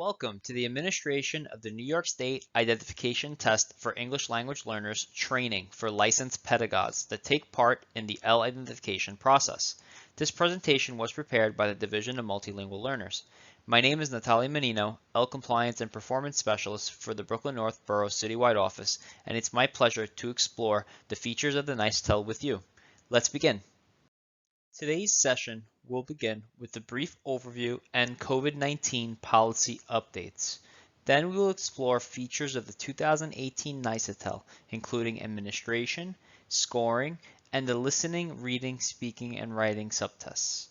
Welcome to the administration of the New York State Identification Test for English Language Learners training for licensed pedagogues that take part in the L identification process. This presentation was prepared by the Division of Multilingual Learners. My name is Natalie Menino, L Compliance and Performance Specialist for the Brooklyn North Borough Citywide Office, and it's my pleasure to explore the features of the NYSITEL with you. Let's begin. Today's session will begin with a brief overview and COVID-19 policy updates. Then we will explore features of the 2018 NYSITEL, including administration, scoring, and the listening, reading, speaking, and writing subtests.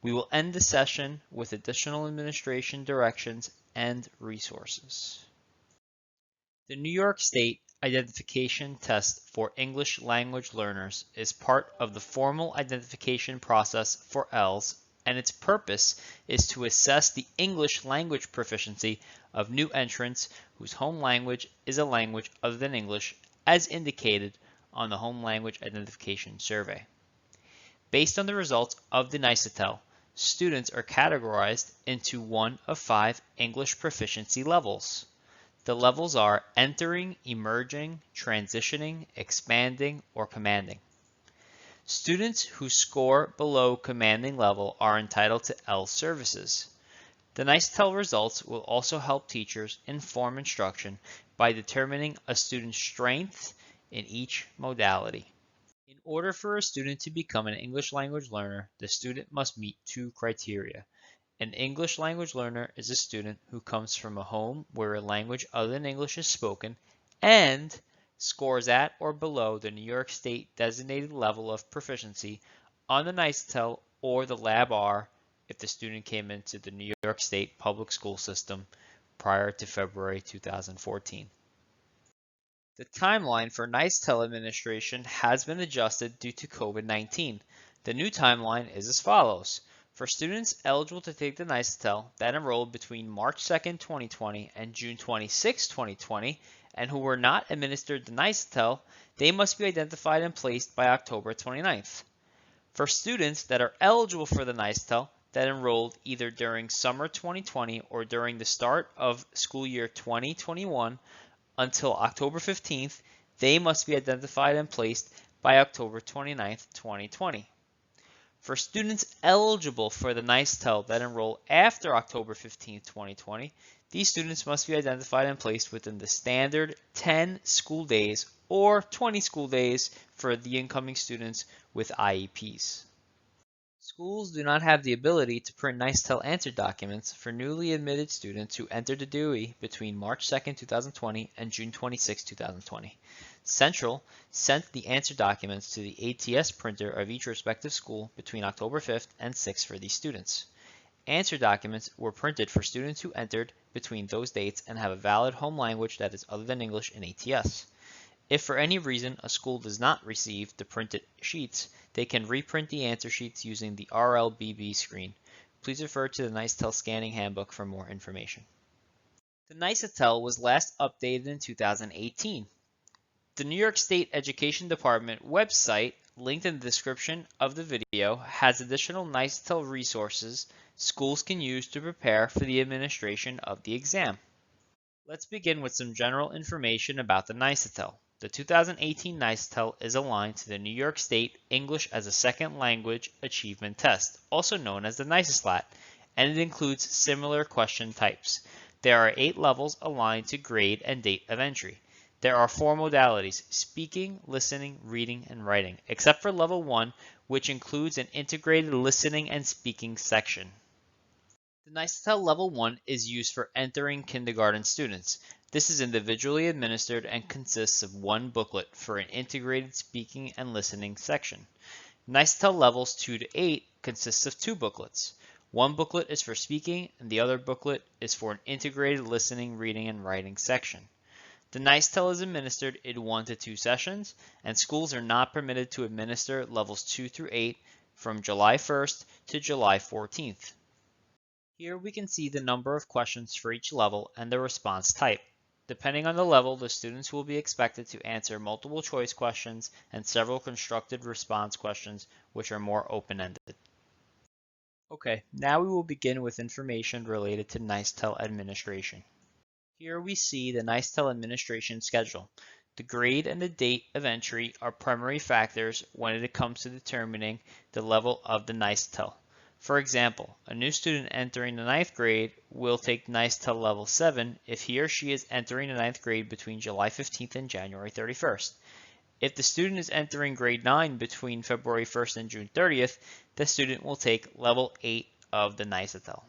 We will end the session with additional administration directions and resources. The New York State Identification Test for English Language Learners is part of the formal identification process for ELLs, and its purpose is to assess the English language proficiency of new entrants whose home language is a language other than English, as indicated on the Home Language Identification Survey. Based on the results of the NYSITEL, students are categorized into one of 5 English proficiency levels. The levels are entering, emerging, transitioning, expanding, or commanding. Students who score below commanding level are entitled to L services. The NYSITEL results will also help teachers inform instruction by determining a student's strength in each modality. In order for a student to become an English language learner, the student must meet 2 criteria. An English language learner is a student who comes from a home where a language other than English is spoken and scores at or below the New York State designated level of proficiency on the NYSITEL or the Lab R if the student came into the New York State public school system prior to February 2014. The timeline for NYSITEL administration has been adjusted due to COVID-19. The new timeline is as follows. For students eligible to take the NYSITEL that enrolled between March 2, 2020 and June 26, 2020, and who were not administered the NYSITEL, they must be identified and placed by October 29th. For students that are eligible for the NYSITEL that enrolled either during summer 2020 or during the start of school year 2021 until October 15th, they must be identified and placed by October 29th, 2020. For students eligible for the NYSITEL that enroll after October 15, 2020, these students must be identified and placed within the standard 10 school days or 20 school days for the incoming students with IEPs. Schools do not have the ability to print NYSITEL answer documents for newly admitted students who entered the DOE between March 2, 2020 and June 26, 2020. Central sent the answer documents to the ATS printer of each respective school between October 5th and 6th for these students. Answer documents were printed for students who entered between those dates and have a valid home language that is other than English in ATS. If for any reason a school does not receive the printed sheets, they can reprint the answer sheets using the RLBB screen. Please refer to the NYSITEL Scanning Handbook for more information. The NYSITEL was last updated in 2018. The New York State Education Department website, linked in the description of the video, has additional NYSITEL resources schools can use to prepare for the administration of the exam. Let's begin with some general information about the NYSITEL. The 2018 NYSITEL is aligned to the New York State English as a Second Language Achievement Test, also known as the NYSISLAT, and it includes similar question types. There are 8 levels aligned to grade and date of entry. There are 4 modalities: speaking, listening, reading, and writing, except for level 1, which includes an integrated listening and speaking section. The NYSITEL Level 1 is used for entering kindergarten students. This is individually administered and consists of 1 booklet for an integrated speaking and listening section. NYSITEL Levels 2 to 8 consists of 2 booklets. 1 booklet is for speaking and the other booklet is for an integrated listening, reading, and writing section. The NYSITEL is administered in 1 to 2 sessions, and schools are not permitted to administer levels 2 through 8 from July 1st to July 14th. Here we can see the number of questions for each level and the response type. Depending on the level, the students will be expected to answer multiple choice questions and several constructed response questions, which are more open-ended. Okay, now we will begin with information related to NYSITELL Administration. Here we see the NYSITELL Administration schedule. The grade and the date of entry are primary factors when it comes to determining the level of the NYSITELL. For example, a new student entering the 9th grade will take NYSITELL Level 7 if he or she is entering the 9th grade between July 15th and January 31st. If the student is entering grade 9 between February 1st and June 30th, the student will take Level 8 of the NYSITELL.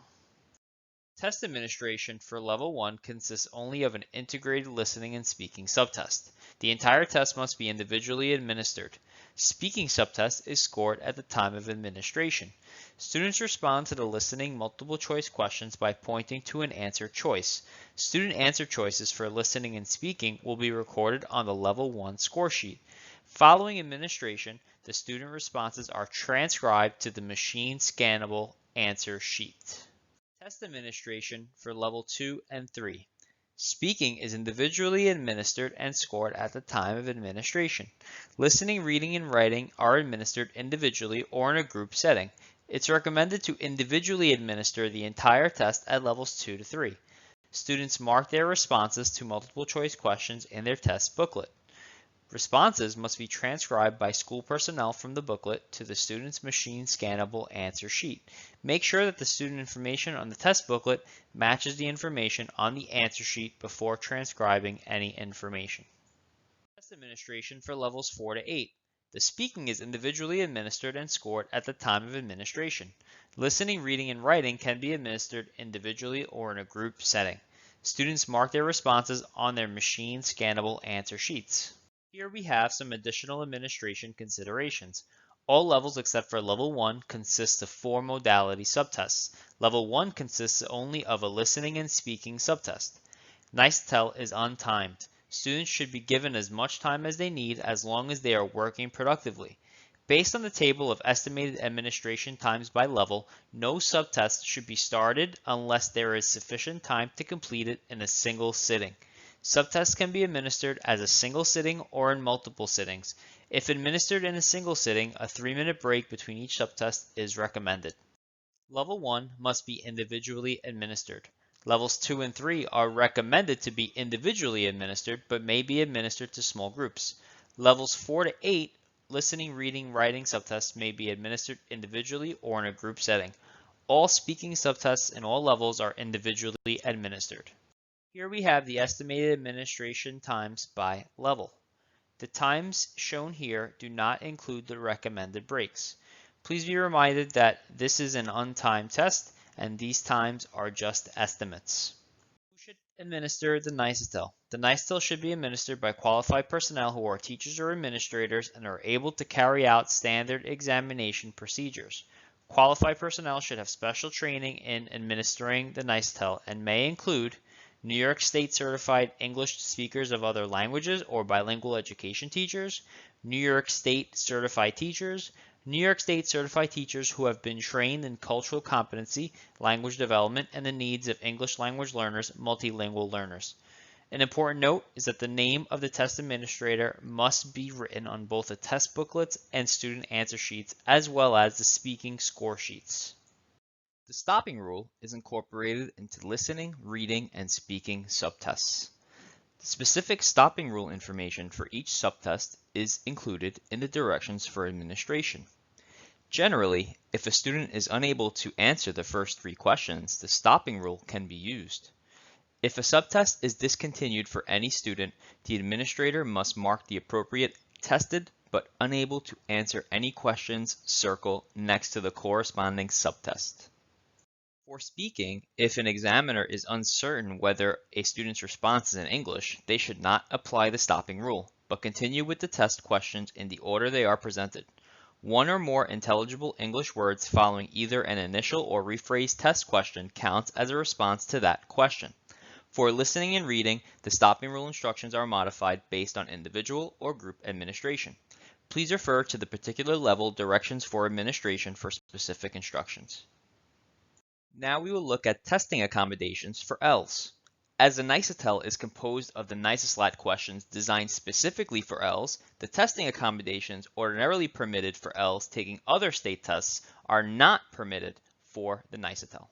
Test administration for Level 1 consists only of an integrated listening and speaking subtest. The entire test must be individually administered. Speaking subtest is scored at the time of administration. Students respond to the listening multiple choice questions by pointing to an answer choice. Student answer choices for listening and speaking will be recorded on the Level 1 score sheet. Following administration, the student responses are transcribed to the machine scannable answer sheet. Test administration for Level 2 and 3. Speaking is individually administered and scored at the time of administration. Listening, reading, and writing are administered individually or in a group setting. It's recommended to individually administer the entire test at Levels 2 to 3. Students mark their responses to multiple choice questions in their test booklet. Responses must be transcribed by school personnel from the booklet to the student's machine scannable answer sheet. Make sure that the student information on the test booklet matches the information on the answer sheet before transcribing any information. Test administration for levels 4 to 8. The speaking is individually administered and scored at the time of administration. Listening, reading, and writing can be administered individually or in a group setting. Students mark their responses on their machine scannable answer sheets. Here we have some additional administration considerations. All levels except for Level 1 consist of 4 modality subtests. Level 1 consists only of a listening and speaking subtest. NYSITELL is untimed. Students should be given as much time as they need as long as they are working productively. Based on the table of estimated administration times by level, no subtest should be started unless there is sufficient time to complete it in a single sitting. Subtests can be administered as a single sitting or in multiple sittings. If administered in a single sitting, a 3-minute break between each subtest is recommended. Level 1 must be individually administered. Levels 2 and 3 are recommended to be individually administered but may be administered to small groups. Levels 4 to 8, listening, reading, writing subtests may be administered individually or in a group setting. All speaking subtests in all levels are individually administered. Here we have the estimated administration times by level. The times shown here do not include the recommended breaks. Please be reminded that this is an untimed test and these times are just estimates. Who should administer the NYSITELL? The NYSITELL should be administered by qualified personnel who are teachers or administrators and are able to carry out standard examination procedures. Qualified personnel should have special training in administering the NYSITELL and may include New York State Certified English Speakers of Other Languages or Bilingual Education Teachers, New York State Certified Teachers, New York State Certified Teachers who have been trained in cultural competency, language development, and the needs of English language learners, multilingual learners. An important note is that the name of the test administrator must be written on both the test booklets and student answer sheets, as well as the speaking score sheets. The stopping rule is incorporated into listening, reading, and speaking subtests. The specific stopping rule information for each subtest is included in the directions for administration. Generally, if a student is unable to answer the first 3 questions, the stopping rule can be used. If a subtest is discontinued for any student, the administrator must mark the appropriate tested but unable to answer any questions circle next to the corresponding subtest. For speaking, if an examiner is uncertain whether a student's response is in English, they should not apply the stopping rule, but continue with the test questions in the order they are presented. One or more intelligible English words following either an initial or rephrased test question counts as a response to that question. For listening and reading, the stopping rule instructions are modified based on individual or group administration. Please refer to the particular level directions for administration for specific instructions. Now we will look at testing accommodations for ELs. As the NYSITELL is composed of the NYSISLAT questions designed specifically for ELs, the testing accommodations ordinarily permitted for ELs taking other state tests are not permitted for the NYSITEL.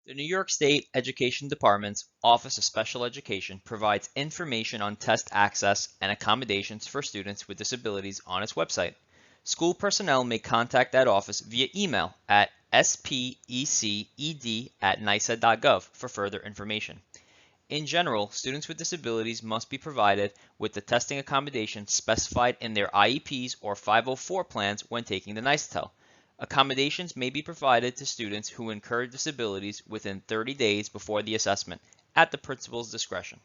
The New York State Education Department's Office of Special Education provides information on test access and accommodations for students with disabilities on its website. School personnel may contact that office via email at speced@nysed.gov for further information. In general, students with disabilities must be provided with the testing accommodations specified in their IEPs or 504 plans when taking the NYSITEL. Accommodations may be provided to students who incur disabilities within 30 days before the assessment, at the principal's discretion.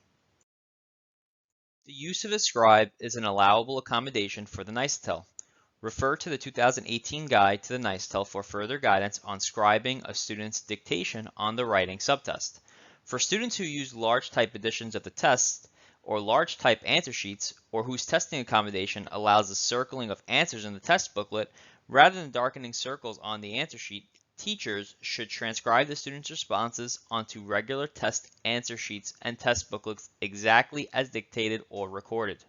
The use of a scribe is an allowable accommodation for the NYSITEL. Refer to the 2018 Guide to the NYSITEL for further guidance on scribing a student's dictation on the writing subtest. For students who use large type editions of the test or large type answer sheets, or whose testing accommodation allows the circling of answers in the test booklet rather than darkening circles on the answer sheet, teachers should transcribe the students' responses onto regular test answer sheets and test booklets exactly as dictated or recorded.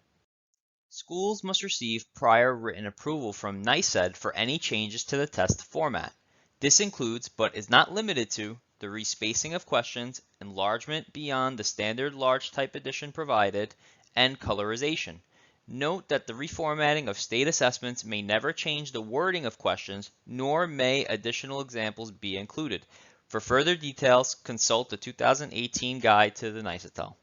Schools must receive prior written approval from NYSED for any changes to the test format. This includes, but is not limited to, the respacing of questions, enlargement beyond the standard large type edition provided, and colorization. Note that the reformatting of state assessments may never change the wording of questions, nor may additional examples be included. For further details, consult the 2018 Guide to the NYSITEL.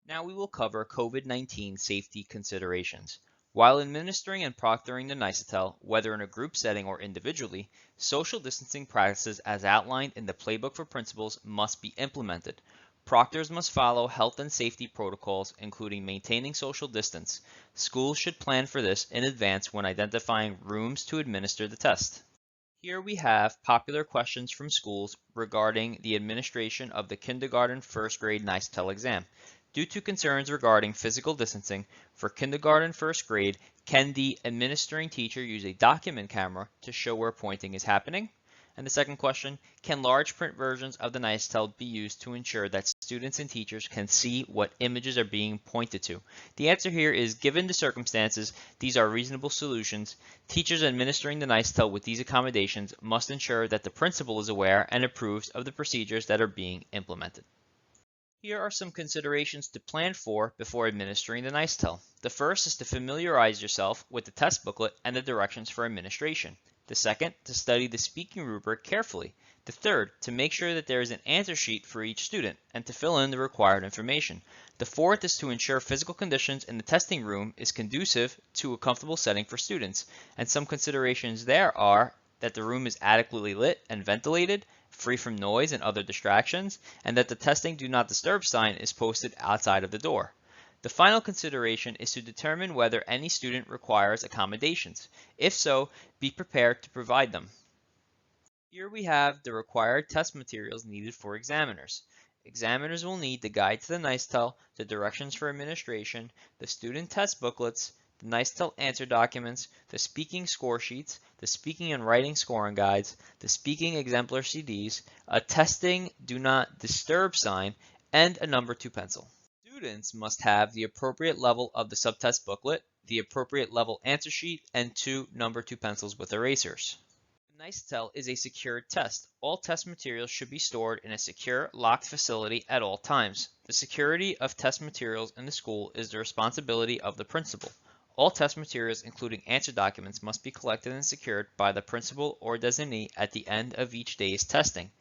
Now we will cover COVID-19 safety considerations. While administering and proctoring the NYSITEL, whether in a group setting or individually, social distancing practices as outlined in the Playbook for Principals must be implemented. Proctors must follow health and safety protocols, including maintaining social distance. Schools should plan for this in advance when identifying rooms to administer the test. Here we have popular questions from schools regarding the administration of the kindergarten first grade NYSITEL exam. Due to concerns regarding physical distancing, for kindergarten first grade, can the administering teacher use a document camera to show where pointing is happening? And the second question, can large print versions of the NYSITEL be used to ensure that students and teachers can see what images are being pointed to? The answer here is, given the circumstances, these are reasonable solutions. Teachers administering the NYSITEL with these accommodations must ensure that the principal is aware and approves of the procedures that are being implemented. Here are some considerations to plan for before administering the NYSITEL. The first is to familiarize yourself with the test booklet and the directions for administration. The second, to study the speaking rubric carefully. The third, to make sure that there is an answer sheet for each student and to fill in the required information. The fourth is to ensure physical conditions in the testing room is conducive to a comfortable setting for students. And some considerations there are that the room is adequately lit and ventilated, free from noise and other distractions, and that the testing do not disturb sign is posted outside of the door. The final consideration is to determine whether any student requires accommodations. If so, be prepared to provide them. Here we have the required test materials needed for examiners. Examiners will need the guide to the NYSITEL, the directions for administration, the student test booklets, the NYSITEL answer documents, the speaking score sheets, the speaking and writing scoring guides, the speaking exemplar CDs, a testing do not disturb sign, and a number 2 pencil. Students must have the appropriate level of the subtest booklet, the appropriate level answer sheet, and 2 number 2 pencils with erasers. The NYSITEL is a secured test. All test materials should be stored in a secure, locked facility at all times. The security of test materials in the school is the responsibility of the principal. All test materials, including answer documents, must be collected and secured by the principal or designee at the end of each day's testing.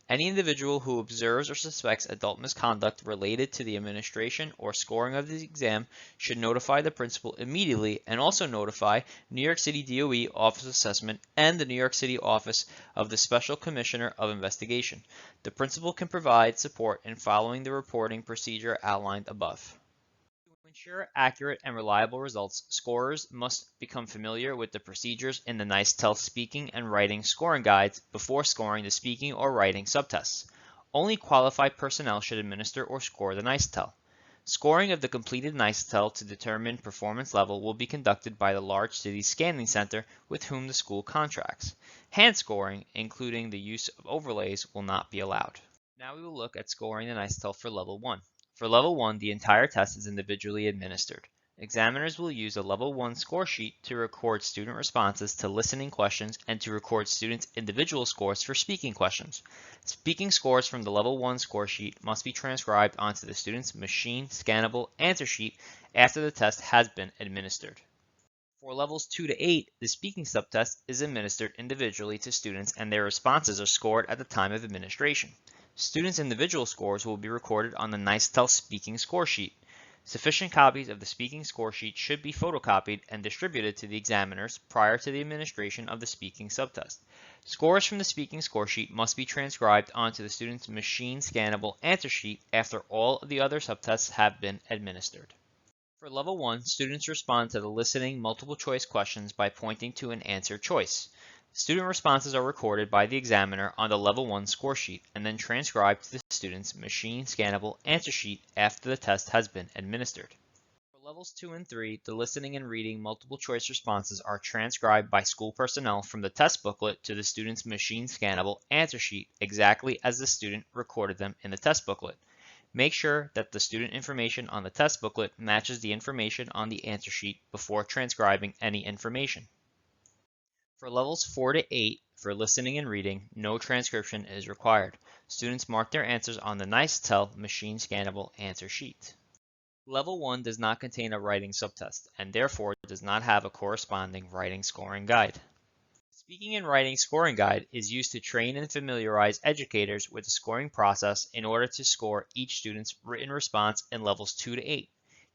Any individual who observes or suspects adult misconduct related to the administration or scoring of the exam should notify the principal immediately and also notify New York City DOE Office of Assessment and the New York City Office of the Special Commissioner of Investigation. The principal can provide support in following the reporting procedure outlined above. To ensure accurate and reliable results, scorers must become familiar with the procedures in the NYSITEL speaking and writing scoring guides before scoring the speaking or writing subtests. Only qualified personnel should administer or score the NYSITEL. Scoring of the completed NYSITEL to determine performance level will be conducted by the large city scanning center with whom the school contracts. Hand scoring, including the use of overlays, will not be allowed. Now we will look at scoring the NYSITEL for Level 1. For Level 1, the entire test is individually administered. Examiners will use a Level 1 score sheet to record student responses to listening questions and to record students' individual scores for speaking questions. Speaking scores from the Level 1 score sheet must be transcribed onto the student's machine scannable answer sheet after the test has been administered. For levels 2 to 8, the speaking subtest is administered individually to students and their responses are scored at the time of administration. Students' individual scores will be recorded on the NYSITELL speaking score sheet. Sufficient copies of the speaking score sheet should be photocopied and distributed to the examiners prior to the administration of the speaking subtest. Scores from the speaking score sheet must be transcribed onto the student's machine scannable answer sheet after all of the other subtests have been administered. For Level 1, students respond to the listening multiple choice questions by pointing to an answer choice. Student responses are recorded by the examiner on the Level 1 score sheet and then transcribed to the student's machine scannable answer sheet after the test has been administered. For Levels 2 and 3, the listening and reading multiple choice responses are transcribed by school personnel from the test booklet to the student's machine scannable answer sheet exactly as the student recorded them in the test booklet. Make sure that the student information on the test booklet matches the information on the answer sheet before transcribing any information. For levels 4 to 8, for listening and reading, no transcription is required. Students mark their answers on the NYSITELL machine scannable answer sheet. Level 1 does not contain a writing subtest and therefore does not have a corresponding writing scoring guide. Speaking and Writing Scoring Guide is used to train and familiarize educators with the scoring process in order to score each student's written response in levels 2 to 8.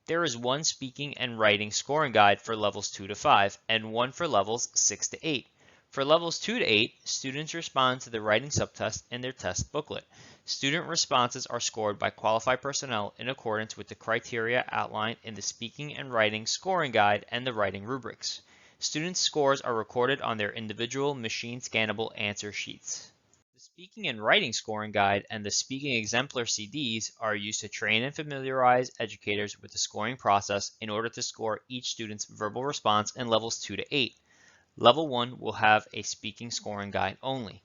There is one speaking and writing scoring guide for levels 2 to 5 and one for levels 6 to 8. For levels 2 to 8, students respond to the writing subtest in their test booklet. Student responses are scored by qualified personnel in accordance with the criteria outlined in the Speaking and Writing Scoring Guide and the writing rubrics. Students' scores are recorded on their individual machine scannable answer sheets. The Speaking and Writing Scoring Guide and the Speaking Exemplar CDs are used to train and familiarize educators with the scoring process in order to score each student's verbal response in levels 2 to 8. Level 1 will have a speaking scoring guide only.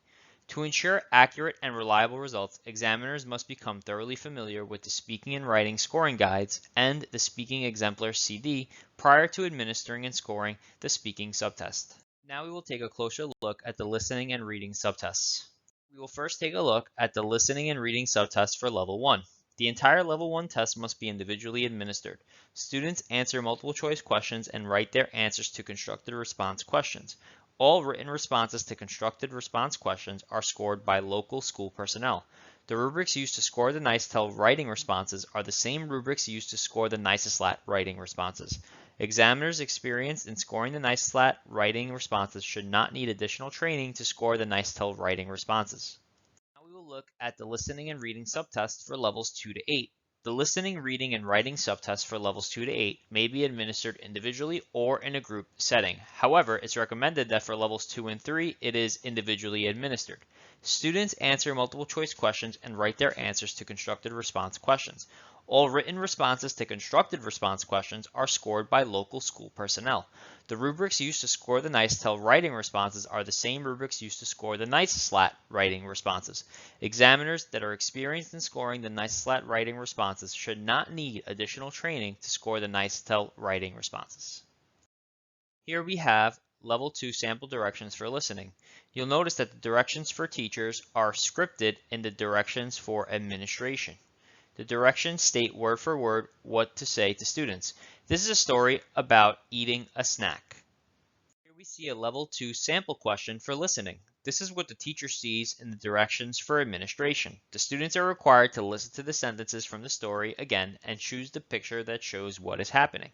To ensure accurate and reliable results, examiners must become thoroughly familiar with the Speaking and Writing Scoring Guides and the Speaking Exemplar CD prior to administering and scoring the speaking subtest. Now we will take a closer look at the listening and reading subtests. We will first take a look at the listening and reading subtest for Level 1. The entire Level 1 test must be individually administered. Students answer multiple choice questions and write their answers to constructed response questions. All written responses to constructed response questions are scored by local school personnel. The rubrics used to score the NYSITELL writing responses are the same rubrics used to score the NYSISLAT writing responses. Examiners experienced in scoring the NYSISLAT writing responses should not need additional training to score the NYSITELL writing responses. Now we will look at the listening and reading subtest for levels 2 to 8. The listening, reading, and writing subtests for levels 2 to 8 may be administered individually or in a group setting. However, it's recommended that for levels 2 and 3, it is individually administered. Students answer multiple choice questions and write their answers to constructed response questions. All written responses to constructed response questions are scored by local school personnel. The rubrics used to score the NYSITELL writing responses are the same rubrics used to score the NYSISLAT writing responses. Examiners that are experienced in scoring the NYSISLAT writing responses should not need additional training to score the NYSITELL writing responses. Here we have Level 2 sample directions for listening. You'll notice that the directions for teachers are scripted in the directions for administration. The directions state word for word what to say to students. This is a story about eating a snack. Here we see a Level 2 sample question for listening. This is what the teacher sees in the directions for administration. The students are required to listen to the sentences from the story again and choose the picture that shows what is happening.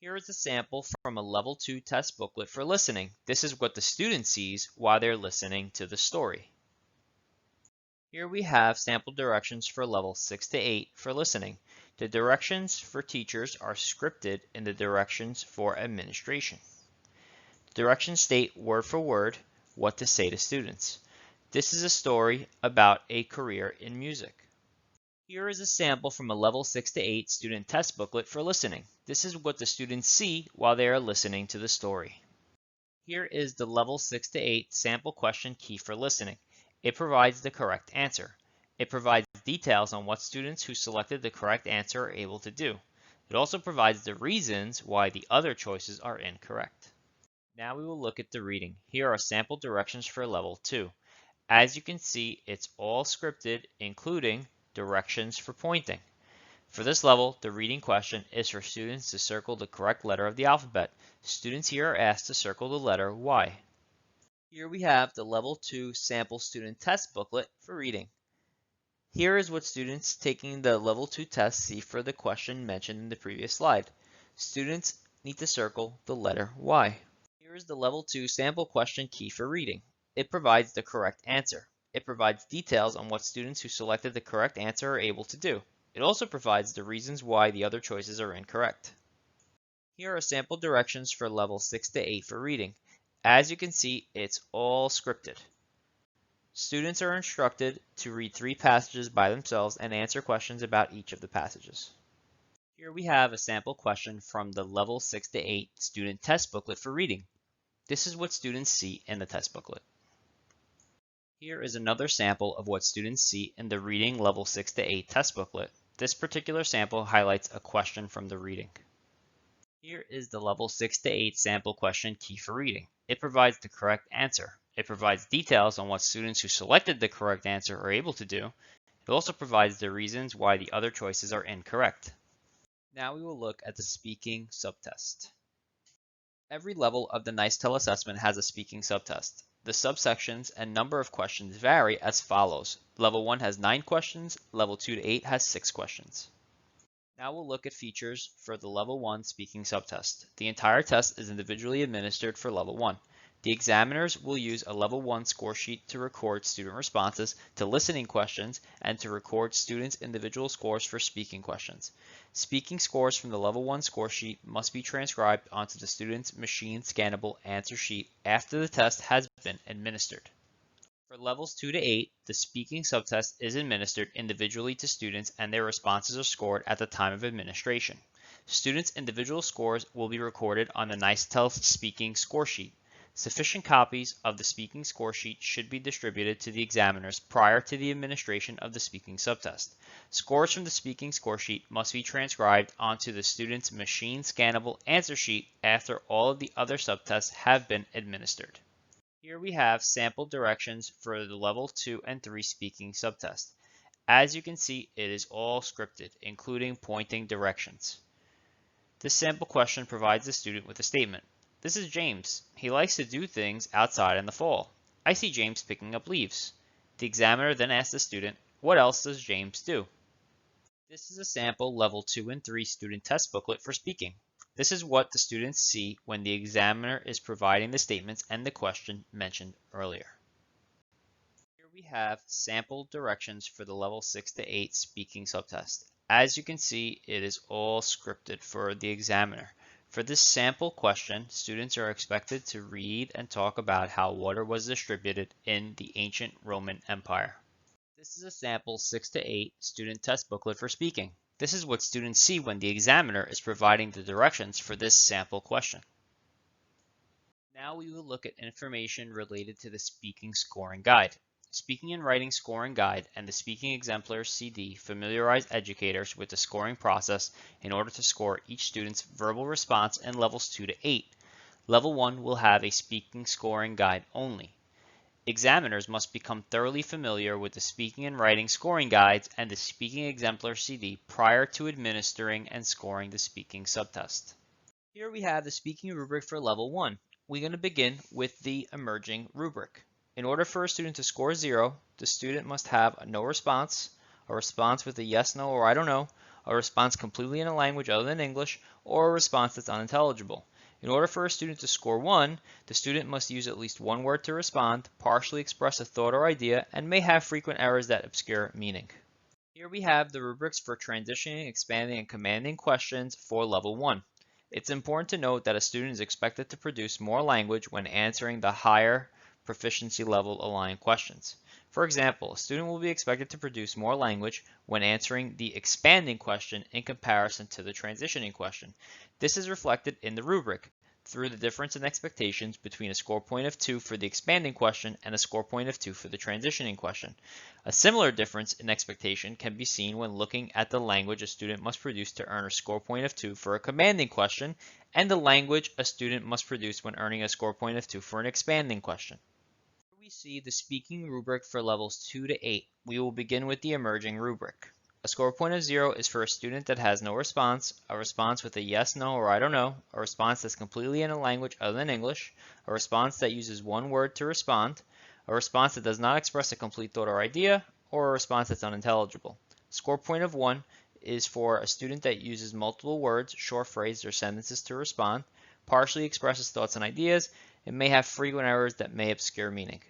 Here is a sample from a Level 2 test booklet for listening. This is what the student sees while they're listening to the story. Here we have sample directions for level 6 to 8 for listening. The directions for teachers are scripted in the directions for administration. The directions state word for word what to say to students. This is a story about a career in music. Here is a sample from a level 6 to 8 student test booklet for listening. This is what the students see while they are listening to the story. Here is the level 6 to 8 sample question key for listening. It provides the correct answer. It provides details on what students who selected the correct answer are able to do. It also provides the reasons why the other choices are incorrect. Now we will look at the reading. Here are sample directions for level 2. As you can see, it's all scripted, including directions for pointing. For this level, the reading question is for students to circle the correct letter of the alphabet. Students here are asked to circle the letter Y. Here we have the Level 2 Sample Student Test booklet for reading. Here is what students taking the Level 2 test see for the question mentioned in the previous slide. Students need to circle the letter Y. Here is the Level 2 sample question key for reading. It provides the correct answer. It provides details on what students who selected the correct answer are able to do. It also provides the reasons why the other choices are incorrect. Here are sample directions for level 6 to 8 for reading. As you can see, it's all scripted. Students are instructed to read 3 passages by themselves and answer questions about each of the passages. Here we have a sample question from the level 6 to 8 student test booklet for reading. This is what students see in the test booklet. Here is another sample of what students see in the reading level 6 to 8 test booklet. This particular sample highlights a question from the reading. Here is the level 6 to 8 sample question key for reading. It provides the correct answer. It provides details on what students who selected the correct answer are able to do. It also provides the reasons why the other choices are incorrect. Now we will look at the speaking subtest. Every level of the NYSITELL assessment has a speaking subtest. The subsections and number of questions vary as follows. Level 1 has 9 questions, Level 2 to 8 has 6 questions. Now we'll look at features for the Level 1 speaking subtest. The entire test is individually administered for Level 1. The examiners will use a Level 1 score sheet to record student responses to listening questions and to record students' individual scores for speaking questions. Speaking scores from the Level 1 score sheet must be transcribed onto the student's machine scannable answer sheet after the test has been administered. For levels 2 to 8, the speaking subtest is administered individually to students and their responses are scored at the time of administration. Students' individual scores will be recorded on the NYSITELL speaking score sheet. Sufficient copies of the speaking score sheet should be distributed to the examiners prior to the administration of the speaking subtest. Scores from the speaking score sheet must be transcribed onto the student's machine scannable answer sheet after all of the other subtests have been administered. Here we have sample directions for the level 2 and 3 speaking subtest. As you can see, it is all scripted, including pointing directions. This sample question provides the student with a statement. This is James. He likes to do things outside in the fall. I see James picking up leaves. The examiner then asks the student, what else does James do? This is a sample level 2 and 3 student test booklet for speaking. This is what the students see when the examiner is providing the statements and the question mentioned earlier. Here we have sample directions for the level 6 to 8 speaking subtest. As you can see, it is all scripted for the examiner. For this sample question, students are expected to read and talk about how water was distributed in the ancient Roman Empire. This is a sample 6 to 8 student test booklet for speaking. This is what students see when the examiner is providing the directions for this sample question. Now we will look at information related to the speaking scoring guide. Speaking and Writing Scoring Guide and the Speaking Exemplar CD familiarize educators with the scoring process in order to score each student's verbal response in levels 2 to 8. Level 1 will have a speaking scoring guide only. Examiners must become thoroughly familiar with the Speaking and Writing Scoring Guides and the Speaking Exemplar CD prior to administering and scoring the speaking subtest. Here we have the speaking rubric for Level 1. We're going to begin with the emerging rubric. In order for a student to score 0, the student must have a no response, a response with a yes, no, or I don't know, a response completely in a language other than English, or a response that's unintelligible. In order for a student to score 1, the student must use at least one word to respond, partially express a thought or idea, and may have frequent errors that obscure meaning. Here we have the rubrics for transitioning, expanding, and commanding questions for Level 1. It's important to note that a student is expected to produce more language when answering the higher proficiency level aligned questions. For example, a student will be expected to produce more language when answering the expanding question in comparison to the transitioning question. This is reflected in the rubric. through the difference in expectations between a score point of 2 for the expanding question and a score point of 2 for the transitioning question. A similar difference in expectation can be seen when looking at the language a student must produce to earn a score point of 2 for a commanding question and the language a student must produce when earning a score point of 2 for an expanding question. Here we see the speaking rubric for levels 2 to 8. We will begin with the emerging rubric. A score point of 0 is for a student that has no response, a response with a yes, no, or I don't know, a response that's completely in a language other than English, a response that uses one word to respond, a response that does not express a complete thought or idea, or a response that's unintelligible. Score point of 1 is for a student that uses multiple words, short phrases, or sentences to respond, partially expresses thoughts and ideas, and may have frequent errors that may obscure meaning.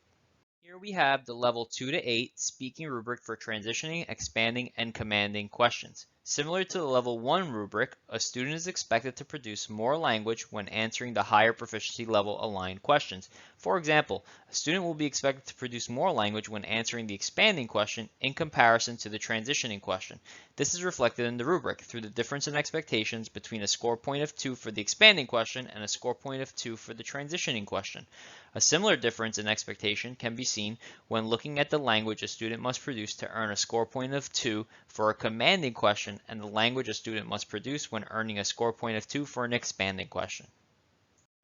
Here we have the level 2 to 8 speaking rubric for transitioning, expanding, and commanding questions. Similar to the level 1 rubric, a student is expected to produce more language when answering the higher proficiency level aligned questions. For example, a student will be expected to produce more language when answering the expanding question in comparison to the transitioning question. This is reflected in the rubric through the difference in expectations between a score point of 2 for the expanding question and a score point of 2 for the transitioning question. A similar difference in expectation can be seen when looking at the language a student must produce to earn a score point of 2 for a commanding question and the language a student must produce when earning a score point of 2 for an expanding question.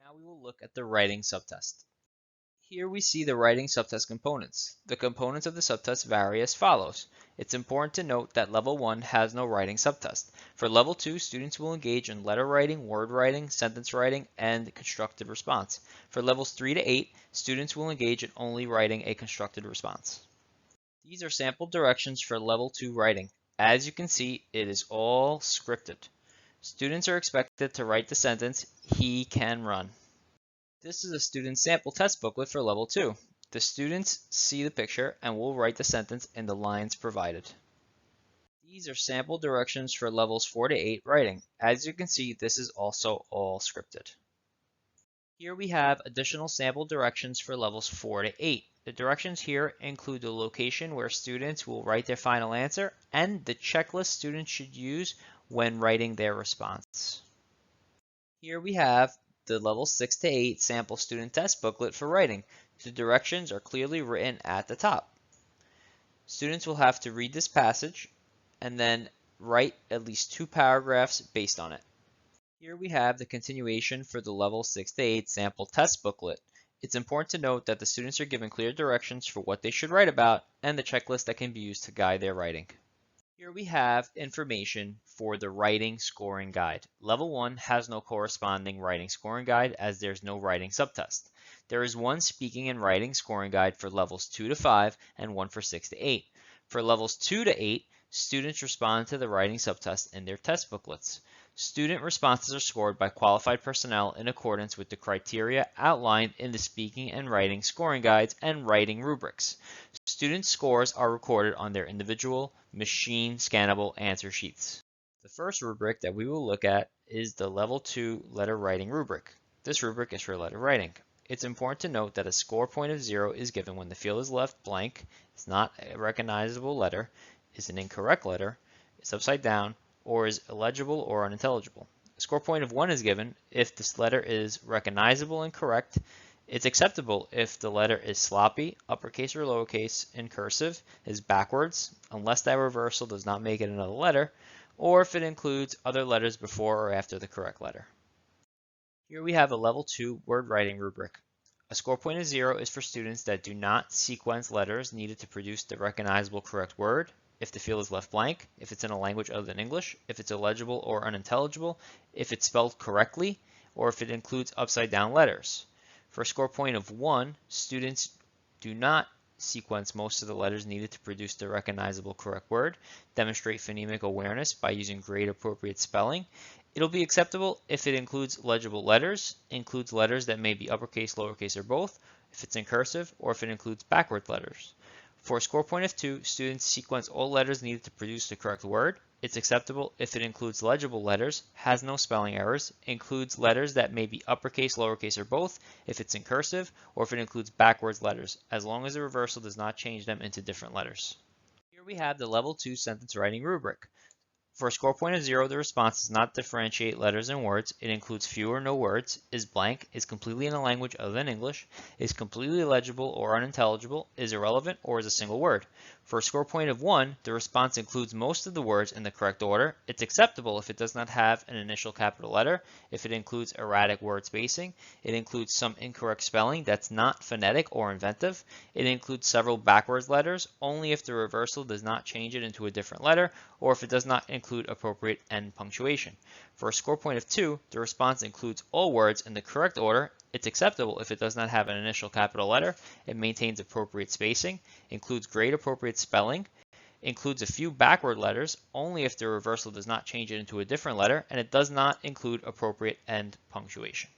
Now we will look at the writing subtest. Here we see the writing subtest components. The components of the subtest vary as follows. It's important to note that level 1 has no writing subtest. For level 2, students will engage in letter writing, word writing, sentence writing, and constructed response. For levels 3 to 8, students will engage in only writing a constructed response. These are sample directions for level 2 writing. As you can see, it is all scripted. Students are expected to write the sentence, "He can run." This is a student sample test booklet for level 2. The students see the picture and will write the sentence in the lines provided. These are sample directions for levels 4 to 8 writing. As you can see, this is also all scripted. Here we have additional sample directions for levels 4 to 8. The directions here include the location where students will write their final answer and the checklist students should use when writing their response. Here we have the level 6 to 8 sample student test booklet for writing. The directions are clearly written at the top. Students will have to read this passage and then write at least 2 paragraphs based on it. Here we have the continuation for the level 6 to 8 sample test booklet. It's important to note that the students are given clear directions for what they should write about and the checklist that can be used to guide their writing. Here we have information for the writing scoring guide. Level 1 has no corresponding writing scoring guide as there's no writing subtest. There is one speaking and writing scoring guide for levels 2 to 5 and one for 6 to 8. For levels 2 to 8, students respond to the writing subtest in their test booklets. Student responses are scored by qualified personnel in accordance with the criteria outlined in the speaking and writing scoring guides and writing rubrics. Student scores are recorded on their individual machine scannable answer sheets. The first rubric that we will look at is the Level 2 letter writing rubric. This rubric is for letter writing. It's important to note that a score point of 0 is given when the field is left blank, it's not a recognizable letter, is an incorrect letter, is upside down, or is illegible or unintelligible. A score point of 1 is given if this letter is recognizable and correct. It's acceptable if the letter is sloppy, uppercase or lowercase, in cursive, is backwards, unless that reversal does not make it another letter, or if it includes other letters before or after the correct letter. Here we have a Level 2 word writing rubric. A score point of 0 is for students that do not sequence letters needed to produce the recognizable correct word, if the field is left blank, if it's in a language other than English, if it's illegible or unintelligible, if it's spelled correctly, or if it includes upside down letters. For a score point of 1, students do not sequence most of the letters needed to produce the recognizable correct word, demonstrate phonemic awareness by using grade appropriate spelling. It'll be acceptable if it includes legible letters, includes letters that may be uppercase, lowercase, or both, if it's in cursive, or if it includes backward letters. For a score point of 2, students sequence all letters needed to produce the correct word. It's acceptable if it includes legible letters, has no spelling errors, includes letters that may be uppercase, lowercase, or both, if it's in cursive, or if it includes backwards letters, as long as the reversal does not change them into different letters. Here we have the Level 2 sentence writing rubric. For a score point of 0, the response does not differentiate letters and words. It includes few or no words, is blank, is completely in a language other than English, is completely illegible or unintelligible, is irrelevant, or is a single word. For a score point of 1, the response includes most of the words in the correct order. It's acceptable if it does not have an initial capital letter, if it includes erratic word spacing, it includes some incorrect spelling that's not phonetic or inventive, it includes several backwards letters, only if the reversal does not change it into a different letter, or if it does not include appropriate end punctuation. For a score point of 2, the response includes all words in the correct order. It's acceptable if it does not have an initial capital letter, it maintains appropriate spacing, includes grade appropriate spelling, includes a few backward letters only if the reversal does not change it into a different letter, and it does not include appropriate end punctuation.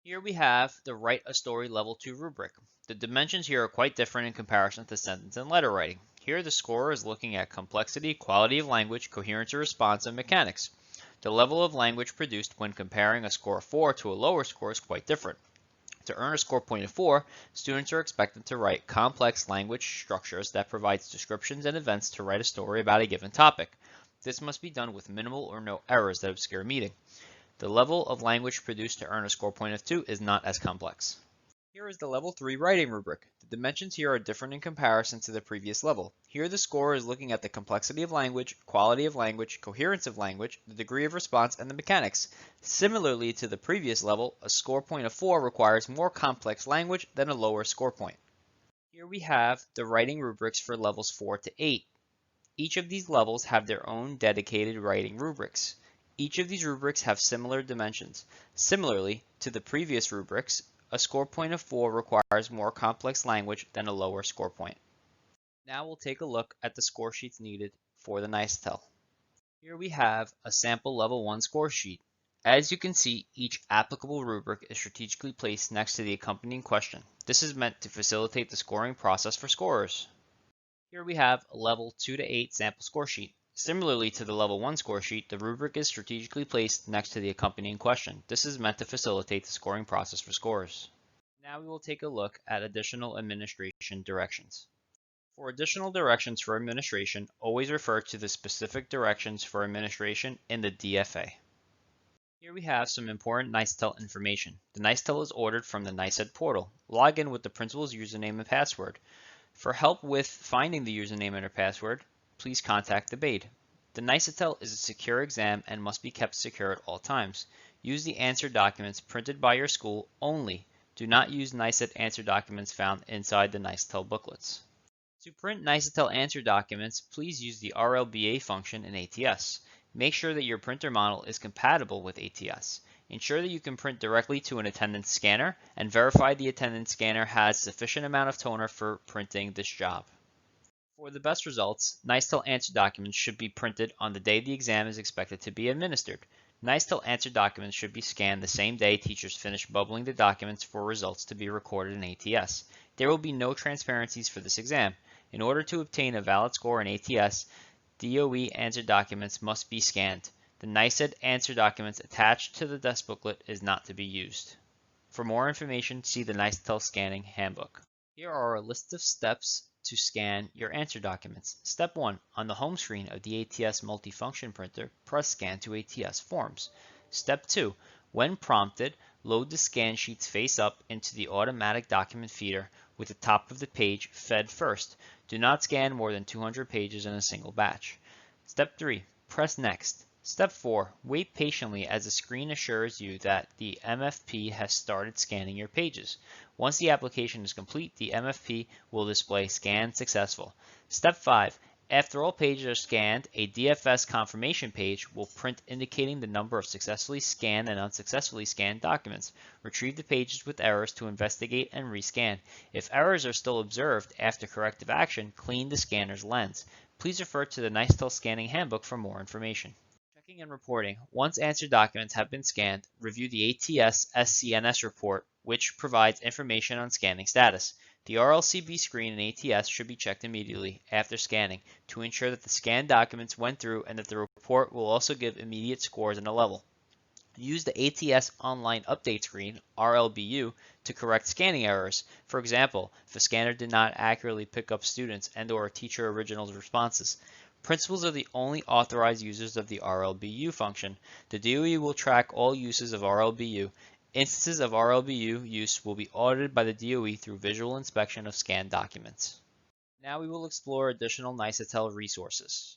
Here we have the Write a Story Level 2 rubric. The dimensions here are quite different in comparison to sentence and letter writing. Here the scorer is looking at complexity, quality of language, coherence of response, and mechanics. The level of language produced when comparing a score of 4 to a lower score is quite different. To earn a score point of 4, students are expected to write complex language structures that provides descriptions and events to write a story about a given topic. This must be done with minimal or no errors that obscure meaning. The level of language produced to earn a score point of 2 is not as complex. Here is the level 3 writing rubric. The dimensions here are different in comparison to the previous level. Here the scorer is looking at the complexity of language, quality of language, coherence of language, the degree of response, and the mechanics. Similarly to the previous level, a score point of 4 requires more complex language than a lower score point. Here we have the writing rubrics for levels 4 to 8. Each of these levels have their own dedicated writing rubrics. Each of these rubrics have similar dimensions. Similarly to the previous rubrics, a score point of 4 requires more complex language than a lower score point. Now we'll take a look at the score sheets needed for the NYSITEL. Here we have a sample level 1 score sheet. As you can see, each applicable rubric is strategically placed next to the accompanying question. This is meant to facilitate the scoring process for scorers. Here we have a level 2 to 8 sample score sheet. Similarly to the level 1 score sheet, the rubric is strategically placed next to the accompanying question. This is meant to facilitate the scoring process for scorers. Now we will take a look at additional administration directions. For additional directions for administration, always refer to the specific directions for administration in the DFA. Here we have some important NYSITEL information. The NYSITEL is ordered from the NYSED portal. Log in with the principal's username and password. For help with finding the username and or password, please contact the BAID. The NYSITEL is a secure exam and must be kept secure at all times. Use the answer documents printed by your school only. Do not use NYSED answer documents found inside the NYSITEL booklets. To print NYSITEL answer documents, please use the RLBA function in ATS. Make sure that your printer model is compatible with ATS. Ensure that you can print directly to an attendance scanner and verify the attendance scanner has sufficient amount of toner for printing this job. For the best results, NYSITEL answer documents should be printed on the day the exam is expected to be administered. NYSITEL answer documents should be scanned the same day teachers finish bubbling the documents for results to be recorded in ATS. There will be no transparencies for this exam. In order to obtain a valid score in ATS, DOE answer documents must be scanned. The NYSED answer documents attached to the desk booklet is not to be used. For more information, see the NYSITEL Scanning Handbook. Here are a list of steps to scan your answer documents. Step 1. On the home screen of the ATS multifunction printer, press Scan to ATS Forms. Step 2. When prompted, load the scan sheets face up into the automatic document feeder with the top of the page fed first. Do not scan more than 200 pages in a single batch. Step 3. Press Next. Step 4. Wait patiently as the screen assures you that the MFP has started scanning your pages. Once the application is complete, the MFP will display Scan Successful. Step 5. After all pages are scanned, a DFS confirmation page will print indicating the number of successfully scanned and unsuccessfully scanned documents. Retrieve the pages with errors to investigate and rescan. If errors are still observed after corrective action, clean the scanner's lens. Please refer to the NYSITEL Scanning Handbook for more information. Checking and reporting. Once answer documents have been scanned, review the ATS SCNS report, which provides information on scanning status. The RLCB screen in ATS should be checked immediately after scanning to ensure that the scanned documents went through and that the report will also give immediate scores and a level. Use the ATS Online Update screen, RLBU, to correct scanning errors. For example, if a scanner did not accurately pick up students and/or teacher originals responses. Principals are the only authorized users of the RLBU function. The DOE will track all uses of RLBU. Instances of RLBU use will be audited by the DOE through visual inspection of scanned documents. Now we will explore additional NYSITEL resources.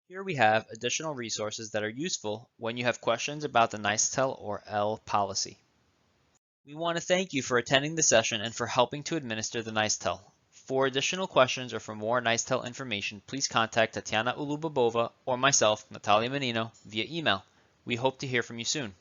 Here we have additional resources that are useful when you have questions about the NYSITEL or L policy. We want to thank you for attending the session and for helping to administer the NYSITEL. For additional questions or for more NYSITEL information, please contact Tatiana Ulubabova or myself, Natalia Menino, via email. We hope to hear from you soon.